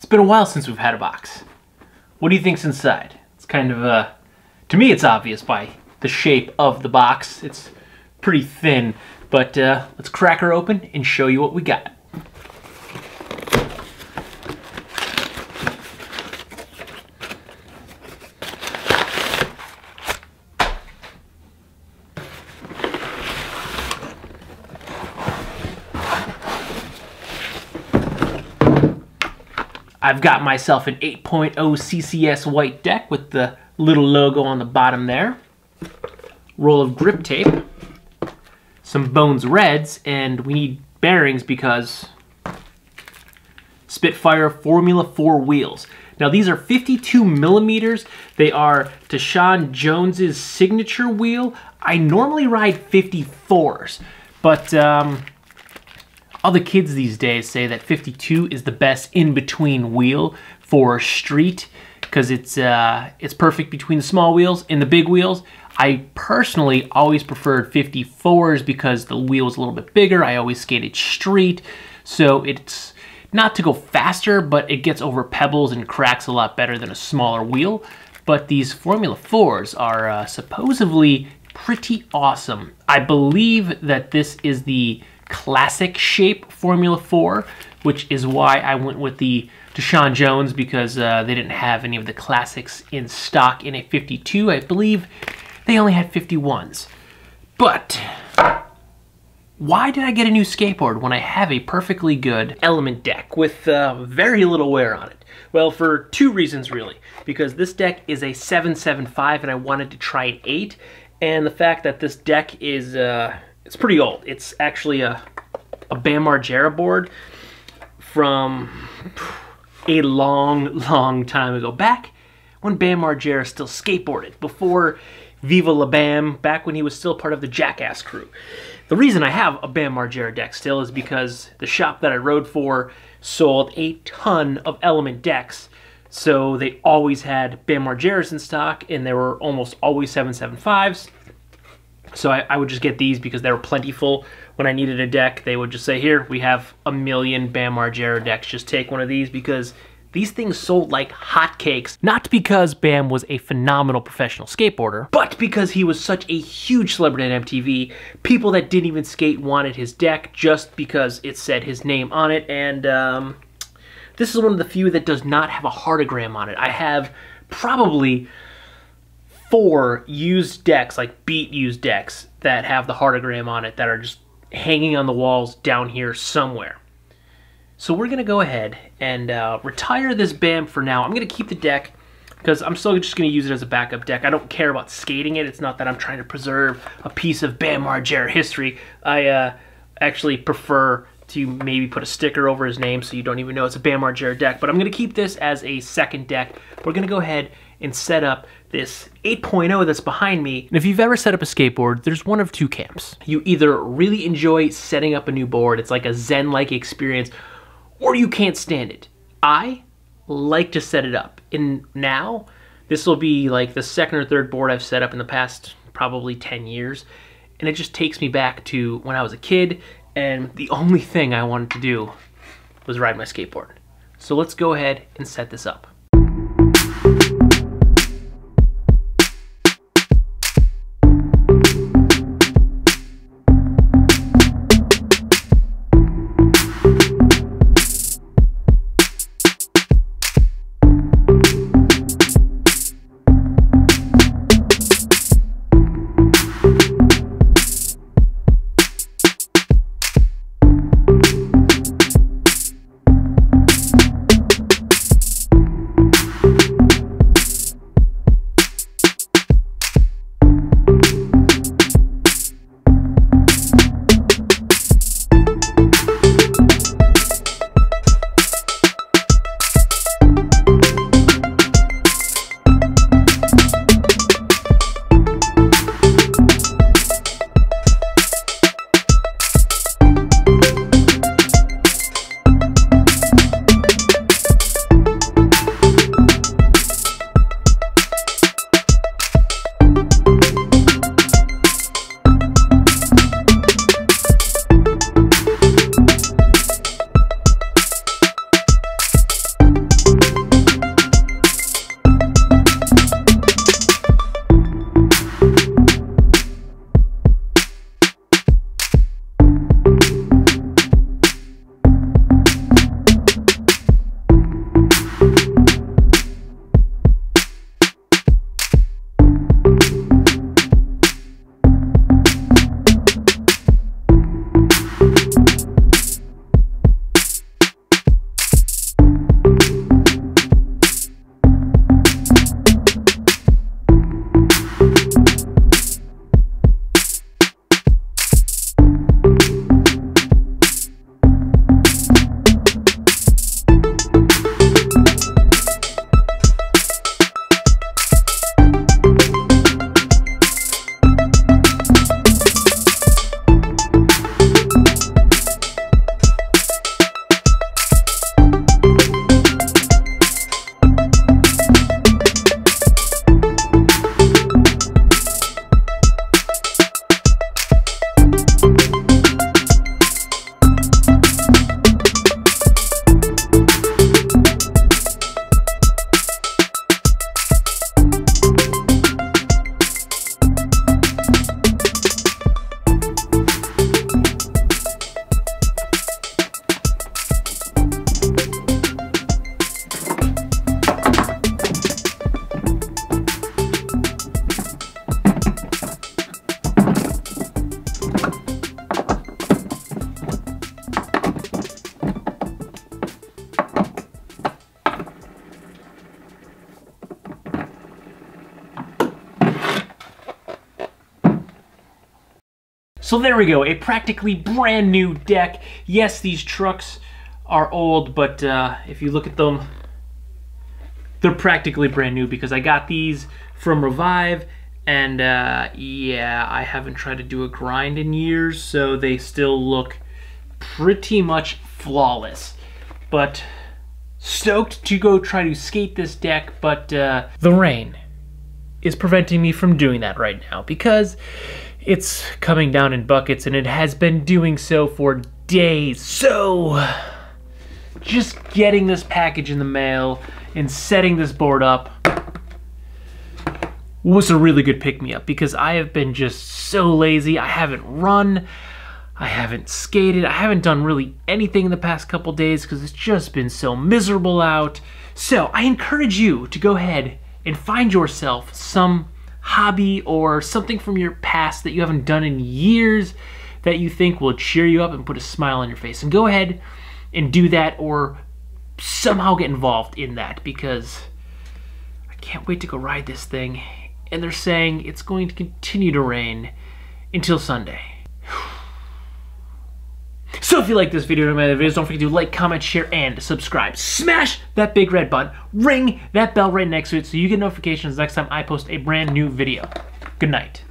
been a while since we've had a box. What do you think's inside? It's kind of, to me it's obvious by the shape of the box. It's pretty thin, but let's crack her open and show you what we got. I've got myself an 8.0 CCS white deck with the little logo on the bottom there. Roll of grip tape. Some Bones Reds, and we need bearings because Spitfire Formula 4 wheels. Now these are 52 millimeters. They are Deshaun Jones's signature wheel. I normally ride 54s, but all the kids these days say that 52 is the best in-between wheel for street because it's perfect between the small wheels and the big wheels. I personally always preferred 54s because the wheel was a little bit bigger. I always skated street, so it's not to go faster, but it gets over pebbles and cracks a lot better than a smaller wheel. But these Formula 4s are supposedly pretty awesome. I believe that this is the classic shape Formula 4, which is why I went with the Deshaun Jones, because they didn't have any of the classics in stock in a 52. I believe they only had 51s. But why did I get a new skateboard when I have a perfectly good Element deck with very little wear on it? Well, for two reasons really. Because this deck is a 775 and I wanted to try an 8, and the fact that this deck is it's pretty old. It's actually a Bam Margera board from a long time ago. Back when Bam Margera still skateboarded, before Viva La Bam, back when he was still part of the Jackass crew. The reason I have a Bam Margera deck still is because the shop that I rode for sold a ton of Element decks. So they always had Bam Margeras in stock, and there were almost always 775s. So I would just get these because they were plentiful. When I needed a deck, they would just say, here, we have a million Bam Margera decks. Just take one of these, because these things sold like hotcakes. Not because Bam was a phenomenal professional skateboarder, but because he was such a huge celebrity on MTV. People that didn't even skate wanted his deck just because it said his name on it. And this is one of the few that does not have a heartogram on it. I have probably 4 used decks, like beat used decks, that have the heartogram on it that are just hanging on the walls down here somewhere. So we're gonna go ahead and retire this Bam for now. I'm gonna keep the deck because I'm still just gonna use it as a backup deck. I don't care about skating it. It's not that I'm trying to preserve a piece of Bam Margera history. I actually prefer to maybe put a sticker over his name so you don't even know it's a Bam Margera deck. But I'm gonna keep this as a second deck. We're gonna go ahead and set up this 8.0 that's behind me. And if you've ever set up a skateboard, there's one of two camps. You either really enjoy setting up a new board, it's like a Zen-like experience, or you can't stand it. I like to set it up. And now, this will be like the second or third board I've set up in the past probably 10 years. And it just takes me back to when I was a kid, and the only thing I wanted to do was ride my skateboard. So let's go ahead and set this up. So there we go, a practically brand new deck. Yes, these trucks are old, but if you look at them, they're practically brand new because I got these from Revive, and yeah, I haven't tried to do a grind in years, so they still look pretty much flawless. But stoked to go try to skate this deck, but the rain is preventing me from doing that right now because it's coming down in buckets, and it has been doing so for days. So just getting this package in the mail and setting this board up was a really good pick-me-up because I have been just so lazy. I haven't run, I haven't skated, I haven't done really anything in the past couple days because it's just been so miserable out. So I encourage you to go ahead and find yourself some hobby or something from your past that you haven't done in years that you think will cheer you up and put a smile on your face. And go ahead and do that, or somehow get involved in that, because I can't wait to go ride this thing. And they're saying it's going to continue to rain until Sunday. So if you like this video and my other videos, don't forget to like, comment, share, and subscribe. Smash that big red button. Ring that bell right next to it so you get notifications next time I post a brand new video. Good night.